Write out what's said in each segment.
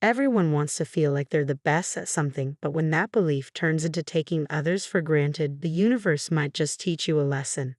Everyone wants to feel like they're the best at something, but when that belief turns into taking others for granted, the universe might just teach you a lesson.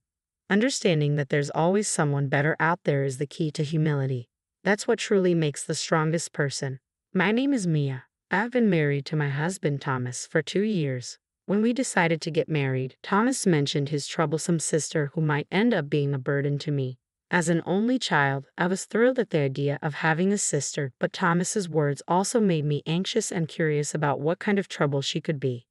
Understanding that there's always someone better out there is the key to humility. That's what truly makes the strongest person. My name is Mia. I've been married to my husband Thomas for 2 years. When we decided to get married, Thomas mentioned his troublesome sister who might end up being a burden to me. As an only child, I was thrilled at the idea of having a sister, but Thomas's words also made me anxious and curious about what kind of trouble she could be.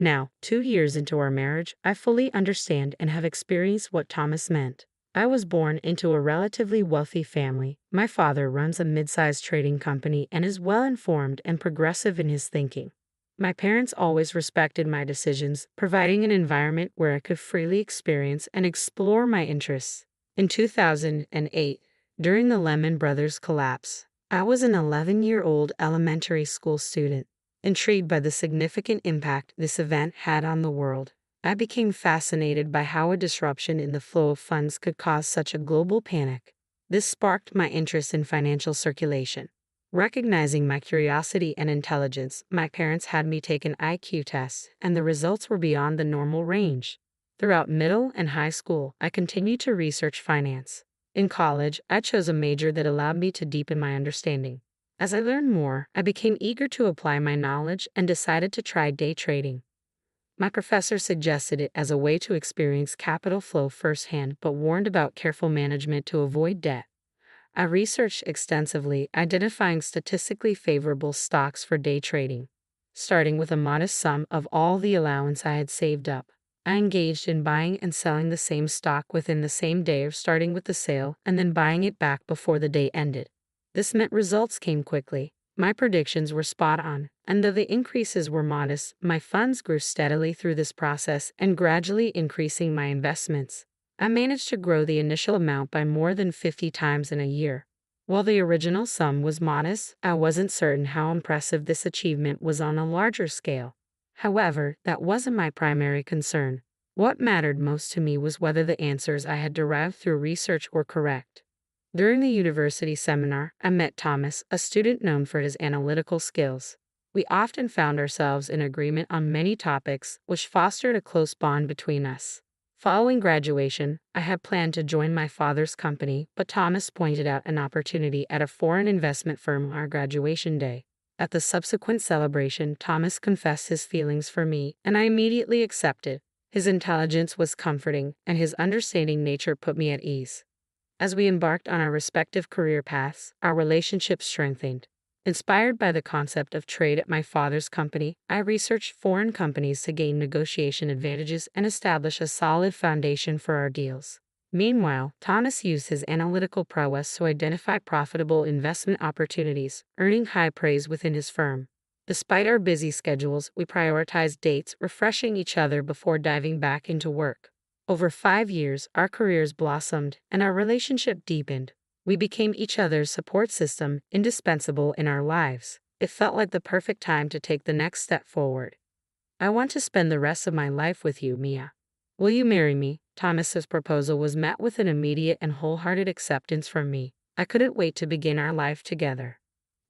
Now, 2 years into our marriage, I fully understand and have experienced what Thomas meant. I was born into a relatively wealthy family. My father runs a mid-sized trading company and is well-informed and progressive in his thinking. My parents always respected my decisions, providing an environment where I could freely experience and explore my interests. In 2008, during the Lehman Brothers collapse, I was an 11-year-old elementary school student. Intrigued by the significant impact this event had on the world, I became fascinated by how a disruption in the flow of funds could cause such a global panic. This sparked my interest in financial circulation. Recognizing my curiosity and intelligence, my parents had me take an IQ test, and the results were beyond the normal range. Throughout middle and high school, I continued to research finance. In college, I chose a major that allowed me to deepen my understanding. As I learned more, I became eager to apply my knowledge and decided to try day trading. My professor suggested it as a way to experience capital flow firsthand, but warned about careful management to avoid debt. I researched extensively, identifying statistically favorable stocks for day trading. Starting with a modest sum of all the allowance I had saved up, I engaged in buying and selling the same stock within the same day, or starting with the sale and then buying it back before the day ended. This meant results came quickly. My predictions were spot on, and though the increases were modest, my funds grew steadily through this process and gradually increasing my investments. I managed to grow the initial amount by more than 50 times in a year. While the original sum was modest, I wasn't certain how impressive this achievement was on a larger scale. However, that wasn't my primary concern. What mattered most to me was whether the answers I had derived through research were correct. During the university seminar, I met Thomas, a student known for his analytical skills. We often found ourselves in agreement on many topics, which fostered a close bond between us. Following graduation, I had planned to join my father's company, but Thomas pointed out an opportunity at a foreign investment firm on our graduation day. At the subsequent celebration, Thomas confessed his feelings for me, and I immediately accepted. His intelligence was comforting, and his understanding nature put me at ease. As we embarked on our respective career paths, our relationship strengthened. Inspired by the concept of trade at my father's company, I researched foreign companies to gain negotiation advantages and establish a solid foundation for our deals. Meanwhile, Thomas used his analytical prowess to identify profitable investment opportunities, earning high praise within his firm. Despite our busy schedules, we prioritized dates, refreshing each other before diving back into work. Over 5 years, our careers blossomed and our relationship deepened. We became each other's support system, indispensable in our lives. It felt like the perfect time to take the next step forward. I want to spend the rest of my life with you, Mia. Will you marry me? Thomas's proposal was met with an immediate and wholehearted acceptance from me. I couldn't wait to begin our life together.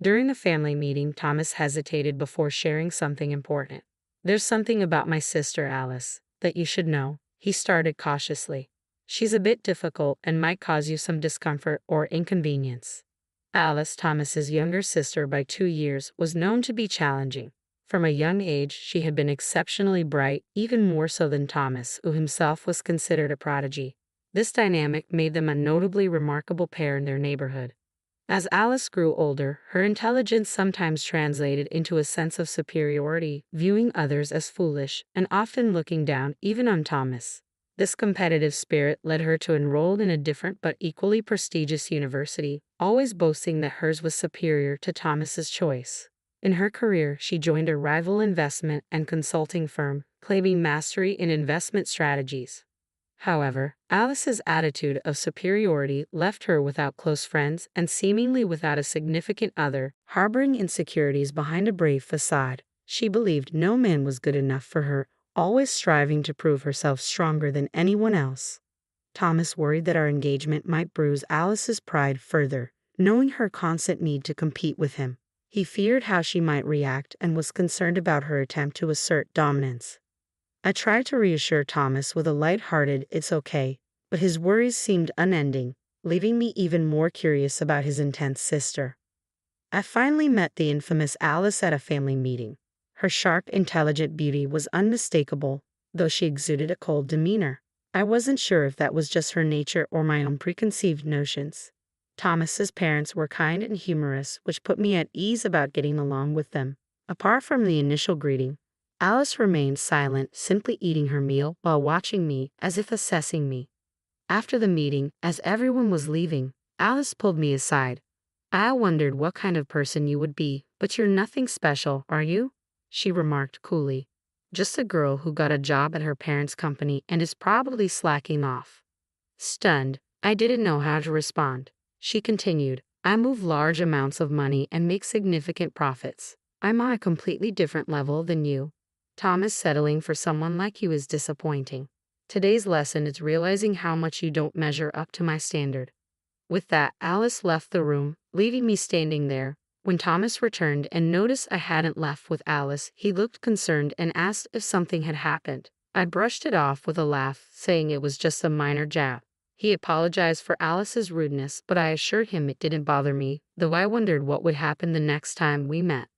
During the family meeting, Thomas hesitated before sharing something important. There's something about my sister Alice that you should know. He started cautiously. She's a bit difficult and might cause you some discomfort or inconvenience. Alice, Thomas's younger sister by 2 years, was known to be challenging. From a young age, she had been exceptionally bright, even more so than Thomas, who himself was considered a prodigy. This dynamic made them a notably remarkable pair in their neighborhood. As Alice grew older, her intelligence sometimes translated into a sense of superiority, viewing others as foolish and often looking down even on Thomas. This competitive spirit led her to enroll in a different but equally prestigious university, always boasting that hers was superior to Thomas's choice. In her career, she joined a rival investment and consulting firm, claiming mastery in investment strategies. However, Alice's attitude of superiority left her without close friends and seemingly without a significant other, harboring insecurities behind a brave facade. She believed no man was good enough for her, always striving to prove herself stronger than anyone else. Thomas worried that our engagement might bruise Alice's pride further, knowing her constant need to compete with him. He feared how she might react and was concerned about her attempt to assert dominance. I tried to reassure Thomas with a light-hearted "it's okay," but his worries seemed unending, leaving me even more curious about his intense sister. I finally met the infamous Alice at a family meeting. Her sharp, intelligent beauty was unmistakable, though she exuded a cold demeanor. I wasn't sure if that was just her nature or my own preconceived notions. Thomas's parents were kind and humorous, which put me at ease about getting along with them. Apart from the initial greeting, Alice remained silent, simply eating her meal while watching me, as if assessing me. After the meeting, as everyone was leaving, Alice pulled me aside. "I wondered what kind of person you would be, but you're nothing special, are you?" she remarked coolly. "Just a girl who got a job at her parents' company and is probably slacking off." Stunned, I didn't know how to respond. She continued, "I move large amounts of money and make significant profits. I'm on a completely different level than you. Thomas, settling for someone like you is disappointing. Today's lesson is realizing how much you don't measure up to my standard." With that, Alice left the room, leaving me standing there. When Thomas returned and noticed I hadn't left with Alice, he looked concerned and asked if something had happened. I brushed it off with a laugh, saying it was just a minor jab. He apologized for Alice's rudeness, but I assured him it didn't bother me, though I wondered what would happen the next time we met.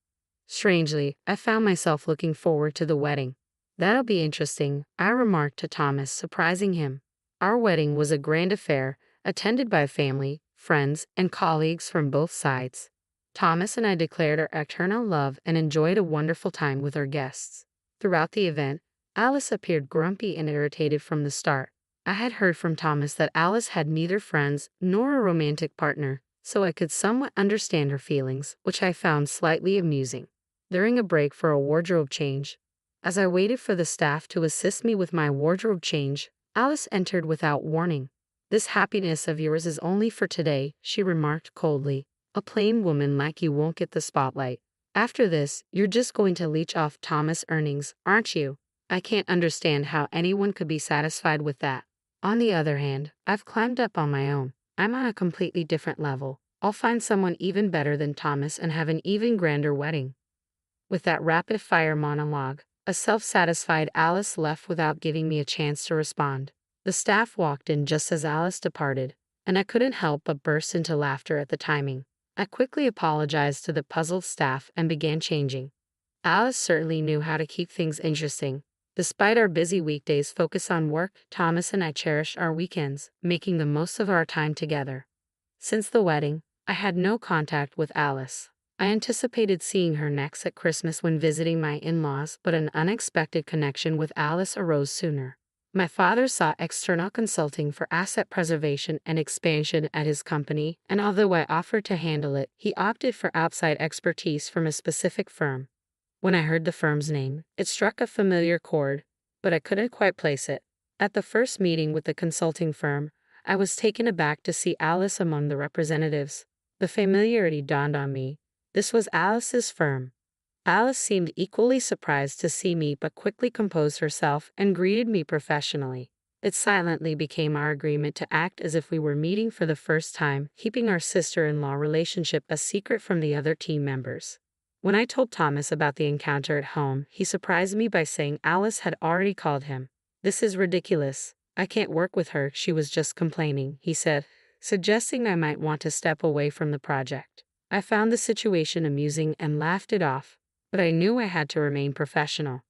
Strangely, I found myself looking forward to the wedding. "That'll be interesting," I remarked to Thomas, surprising him. Our wedding was a grand affair, attended by family, friends, and colleagues from both sides. Thomas and I declared our eternal love and enjoyed a wonderful time with our guests. Throughout the event, Alice appeared grumpy and irritated from the start. I had heard from Thomas that Alice had neither friends nor a romantic partner, so I could somewhat understand her feelings, which I found slightly amusing. During a break for a wardrobe change, as I waited for the staff to assist me with my wardrobe change, Alice entered without warning. "This happiness of yours is only for today," she remarked coldly. "A plain woman like you won't get the spotlight. After this, you're just going to leech off Thomas' earnings, aren't you? I can't understand how anyone could be satisfied with that. On the other hand, I've climbed up on my own. I'm on a completely different level. I'll find someone even better than Thomas and have an even grander wedding." With that rapid-fire monologue, a self-satisfied Alice left without giving me a chance to respond. The staff walked in just as Alice departed, and I couldn't help but burst into laughter at the timing. I quickly apologized to the puzzled staff and began changing. Alice certainly knew how to keep things interesting. Despite our busy weekdays focused on work, Thomas and I cherished our weekends, making the most of our time together. Since the wedding, I had no contact with Alice. I anticipated seeing her next at Christmas when visiting my in-laws, but an unexpected connection with Alice arose sooner. My father sought external consulting for asset preservation and expansion at his company, and although I offered to handle it, he opted for outside expertise from a specific firm. When I heard the firm's name, it struck a familiar chord, but I couldn't quite place it. At the first meeting with the consulting firm, I was taken aback to see Alice among the representatives. The familiarity dawned on me. This was Alice's firm. Alice seemed equally surprised to see me but quickly composed herself and greeted me professionally. It silently became our agreement to act as if we were meeting for the first time, keeping our sister-in-law relationship a secret from the other team members. When I told Thomas about the encounter at home, he surprised me by saying Alice had already called him. "This is ridiculous. I can't work with her, she was just complaining," he said, suggesting I might want to step away from the project. I found the situation amusing and laughed it off, but I knew I had to remain professional.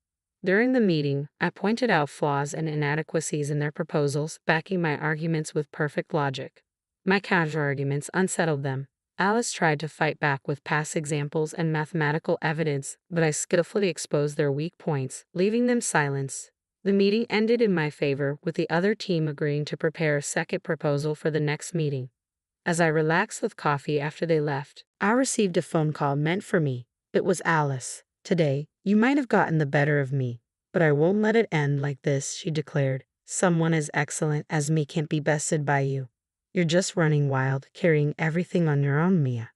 During the meeting, I pointed out flaws and inadequacies in their proposals, backing my arguments with perfect logic. My counterarguments unsettled them. Alice tried to fight back with past examples and mathematical evidence, but I skillfully exposed their weak points, leaving them silenced. The meeting ended in my favor, with the other team agreeing to prepare a second proposal for the next meeting. As I relaxed with coffee after they left, I received a phone call meant for me. It was Alice. "Today, you might have gotten the better of me, but I won't let it end like this," she declared. "Someone as excellent as me can't be bested by you. You're just running wild, carrying everything on your own, Mia."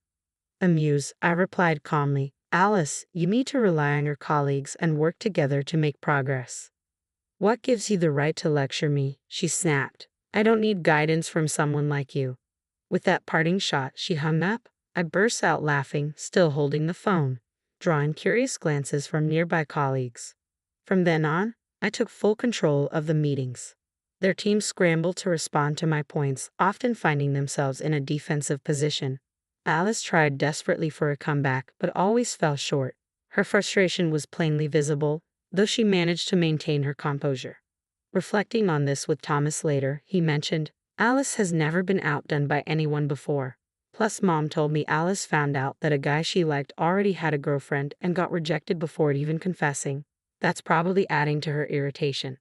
Amused, I replied calmly, "Alice, you need to rely on your colleagues and work together to make progress." "What gives you the right to lecture me?" she snapped. "I don't need guidance from someone like you." With that parting shot, she hung up. I burst out laughing, still holding the phone, drawing curious glances from nearby colleagues. From then on, I took full control of the meetings. Their teams scrambled to respond to my points, often finding themselves in a defensive position. Alice tried desperately for a comeback, but always fell short. Her frustration was plainly visible, though she managed to maintain her composure. Reflecting on this with Thomas later, he mentioned, "Alice has never been outdone by anyone before. Plus, Mom told me Alice found out that a guy she liked already had a girlfriend and got rejected before even confessing. That's probably adding to her irritation."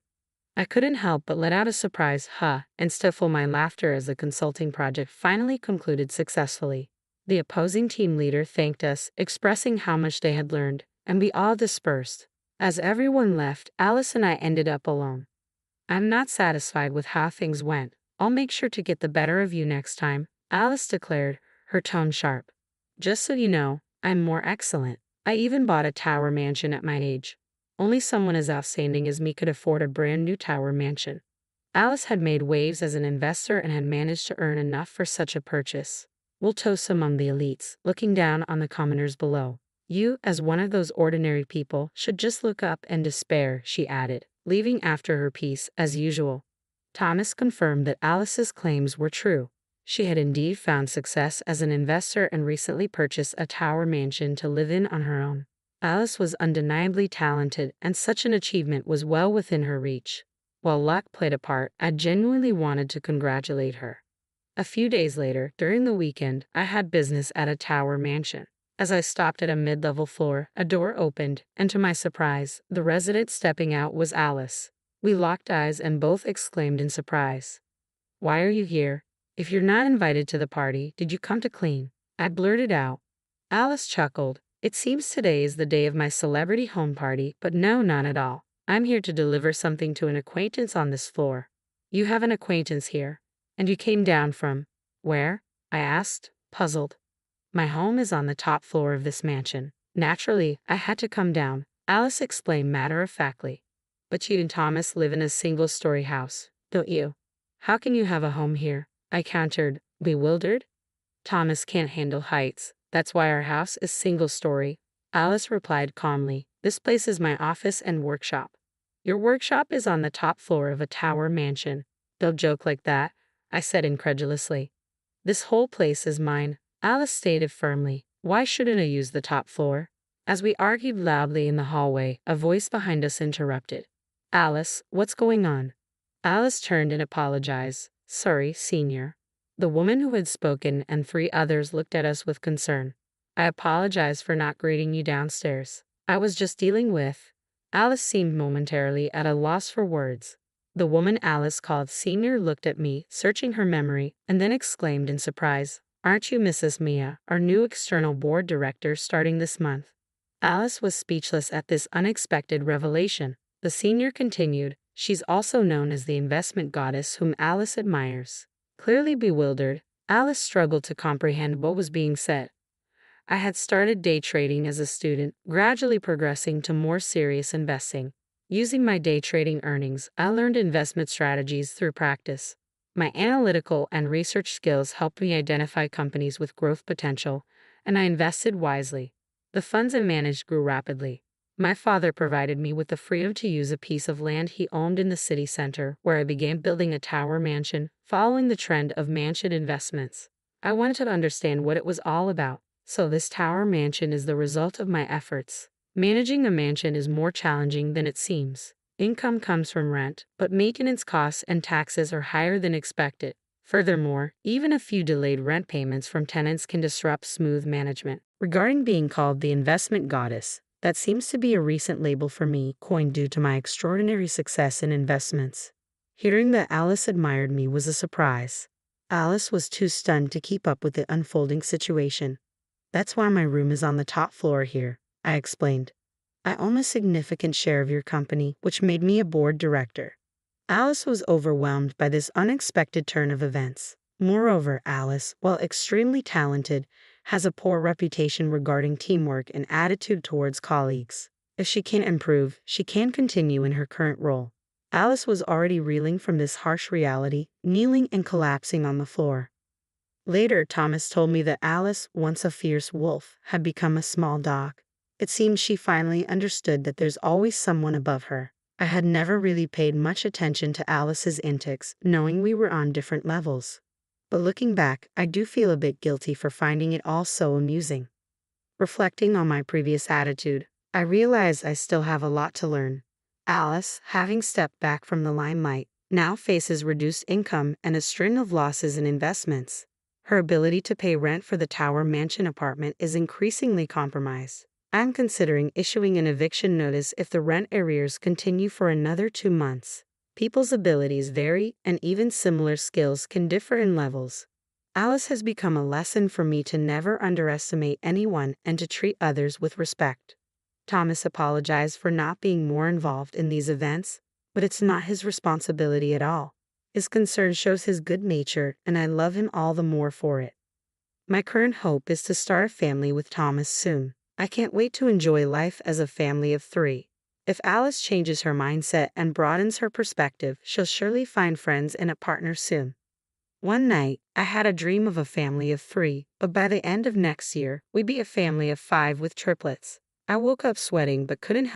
I couldn't help but let out a surprised "huh" and stifle my laughter as the consulting project finally concluded successfully. The opposing team leader thanked us, expressing how much they had learned, and we all dispersed. As everyone left, Alice and I ended up alone. "I'm not satisfied with how things went. I'll make sure to get the better of you next time," Alice declared, her tone sharp. "Just so you know, I'm more excellent. I even bought a tower mansion at my age. Only someone as outstanding as me could afford a brand new tower mansion." Alice had made waves as an investor and had managed to earn enough for such a purchase. "We'll toast among the elites," looking down on the commoners below. "You, as one of those ordinary people, should just look up and despair," she added, leaving after her piece, as usual. Thomas confirmed that Alice's claims were true. She had indeed found success as an investor and recently purchased a tower mansion to live in on her own. Alice was undeniably talented, and such an achievement was well within her reach. While luck played a part, I genuinely wanted to congratulate her. A few days later, during the weekend, I had business at a tower mansion. As I stopped at a mid-level floor, a door opened, and to my surprise, the resident stepping out was Alice. We locked eyes and both exclaimed in surprise. "Why are you here? If you're not invited to the party, did you come to clean?" I blurted out. Alice chuckled. "It seems today is the day of my celebrity home party, but no, not at all. I'm here to deliver something to an acquaintance on this floor." "You have an acquaintance here? And you came down from where?" I asked, puzzled. "My home is on the top floor of this mansion. Naturally, I had to come down," Alice explained matter-of-factly. "But you and Thomas live in a single-story house, don't you?" "How can you have a home here?" I countered, bewildered. "Thomas can't handle heights. That's why our house is single-story," Alice replied calmly. "This place is my office and workshop." "Your workshop is on the top floor of a tower mansion. Don't joke like that," I said incredulously. "This whole place is mine," Alice stated firmly. "Why shouldn't I use the top floor?" As we argued loudly in the hallway, a voice behind us interrupted. "Alice, what's going on?" Alice turned and apologized. "Sorry, Senior." The woman who had spoken and three others looked at us with concern. "I apologize for not greeting you downstairs. I was just dealing with—" Alice seemed momentarily at a loss for words. The woman Alice called Senior looked at me, searching her memory, and then exclaimed in surprise, "Aren't you Mrs. Mia, our new external board director starting this month?" Alice was speechless at this unexpected revelation. The senior continued, "She's also known as the investment goddess whom Alice admires." Clearly bewildered, Alice struggled to comprehend what was being said. I had started day trading as a student, gradually progressing to more serious investing. Using my day trading earnings, I learned investment strategies through practice. My analytical and research skills helped me identify companies with growth potential, and I invested wisely. The funds I managed grew rapidly. My father provided me with the freedom to use a piece of land he owned in the city center, where I began building a tower mansion, following the trend of mansion investments. I wanted to understand what it was all about, so this tower mansion is the result of my efforts. Managing a mansion is more challenging than it seems. Income comes from rent, but maintenance costs and taxes are higher than expected. Furthermore, even a few delayed rent payments from tenants can disrupt smooth management. Regarding being called the investment goddess, that seems to be a recent label for me, coined due to my extraordinary success in investments. Hearing that Alice admired me was a surprise. Alice was too stunned to keep up with the unfolding situation. "That's why my room is on the top floor here," I explained. "I own a significant share of your company, which made me a board director." Alice was overwhelmed by this unexpected turn of events. Moreover, Alice, while extremely talented, has a poor reputation regarding teamwork and attitude towards colleagues. If she can improve, she can continue in her current role. Alice was already reeling from this harsh reality, kneeling and collapsing on the floor. Later, Thomas told me that Alice, once a fierce wolf, had become a small dog. It seemed she finally understood that there's always someone above her. I had never really paid much attention to Alice's antics, knowing we were on different levels. But looking back, I do feel a bit guilty for finding it all so amusing. Reflecting on my previous attitude, I realize I still have a lot to learn. Alice, having stepped back from the limelight, now faces reduced income and a string of losses in investments. Her ability to pay rent for the Tower Mansion apartment is increasingly compromised. I'm considering issuing an eviction notice if the rent arrears continue for another 2 months. People's abilities vary, and even similar skills can differ in levels. Alice has become a lesson for me to never underestimate anyone and to treat others with respect. Thomas apologized for not being more involved in these events, but it's not his responsibility at all. His concern shows his good nature, and I love him all the more for it. My current hope is to start a family with Thomas soon. I can't wait to enjoy life as a family of 3. If Alice changes her mindset and broadens her perspective, she'll surely find friends and a partner soon. One night, I had a dream of a family of 3, but by the end of next year, we'd be a family of 5 with triplets. I woke up sweating but couldn't